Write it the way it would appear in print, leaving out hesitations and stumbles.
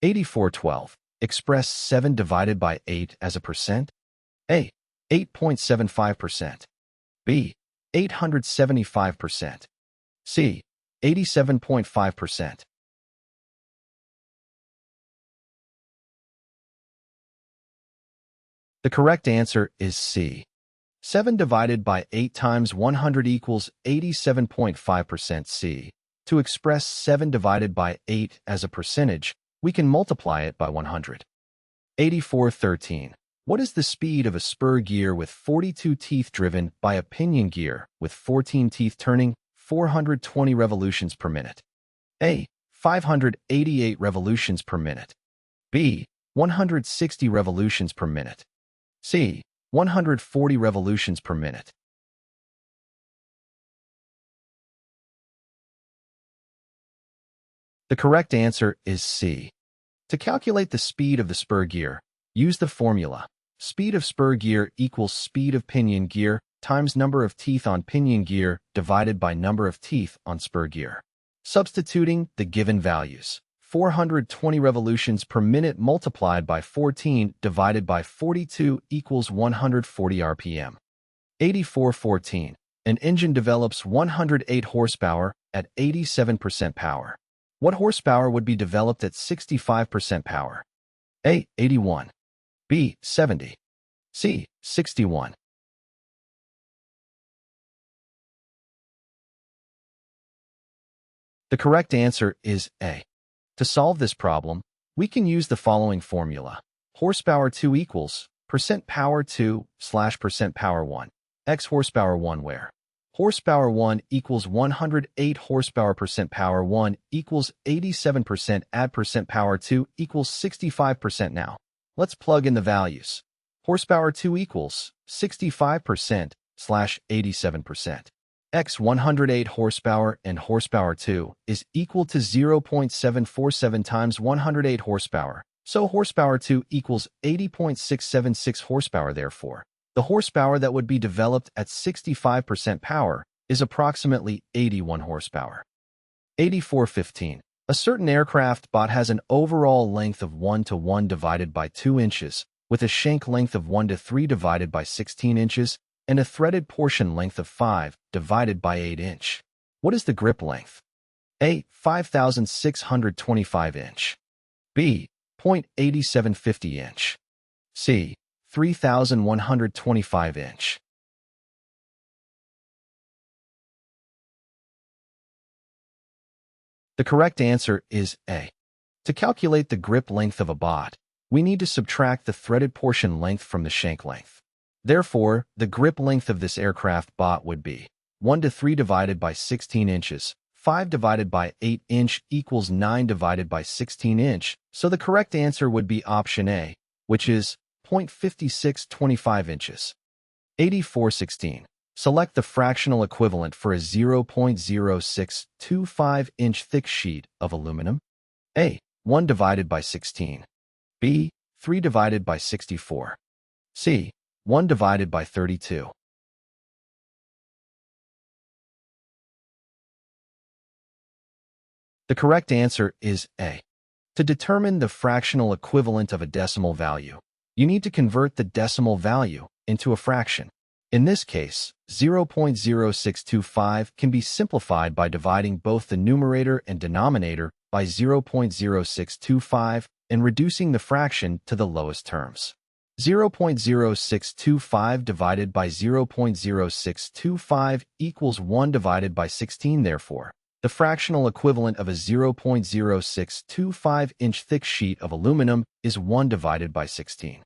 8412. Express 7 divided by 8 as a percent. A. 8.75%. B. 875%. C. 87.5%. The correct answer is C. 7 divided by 8 times 100 equals 87.5%. C. To express 7 divided by 8 as a percentage, we can multiply it by 100. 8413. What is the speed of a spur gear with 42 teeth driven by a pinion gear with 14 teeth turning 420 revolutions per minute? A. 588 revolutions per minute. B. 160 revolutions per minute. C. 140 revolutions per minute. The correct answer is C. To calculate the speed of the spur gear, use the formula. Speed of spur gear equals speed of pinion gear times number of teeth on pinion gear divided by number of teeth on spur gear. Substituting the given values. 420 revolutions per minute multiplied by 14 divided by 42 equals 140 RPM. 8414. An engine develops 108 horsepower at 87% power. What horsepower would be developed at 65% power? A. 81. B. 70. C. 61. The correct answer is A. To solve this problem, we can use the following formula. Horsepower 2 equals percent power 2 slash percent power 1 x horsepower 1 where horsepower 1 equals 108 horsepower percent power 1 equals 87% add percent power 2 equals 65% now. Let's plug in the values. Horsepower 2 equals 65% slash 87%. X 108 horsepower and horsepower 2 is equal to 0.747 times 108 horsepower. So horsepower 2 equals 80.676 horsepower. Therefore, the horsepower that would be developed at 65% power is approximately 81 horsepower. 8415. A certain aircraft bot has an overall length of 1 to 1 divided by 2 inches, with a shank length of 1 to 3 divided by 16 inches, and a threaded portion length of 5 divided by 8 inch. What is the grip length? A. 5,625 inch. B. 0.8750 inch. C. 3,125 inch. The correct answer is A. To calculate the grip length of a bot, we need to subtract the threaded portion length from the shank length. Therefore, the grip length of this aircraft bot would be 1 to 3 divided by 16 inches, 5 divided by 8 inch equals 9 divided by 16 inch, so the correct answer would be option A, which is 0.5625 inches. 8416. Select the fractional equivalent for a 0.0625 inch thick sheet of aluminum. A. 1 divided by 16. B. 3 divided by 64. C. 1 divided by 32. The correct answer is A. To determine the fractional equivalent of a decimal value, you need to convert the decimal value into a fraction. In this case, 0.0625 can be simplified by dividing both the numerator and denominator by 0.0625 and reducing the fraction to the lowest terms. 0.0625 divided by 0.0625 equals 1 divided by 16. Therefore, the fractional equivalent of a 0.0625 inch thick sheet of aluminum is 1 divided by 16.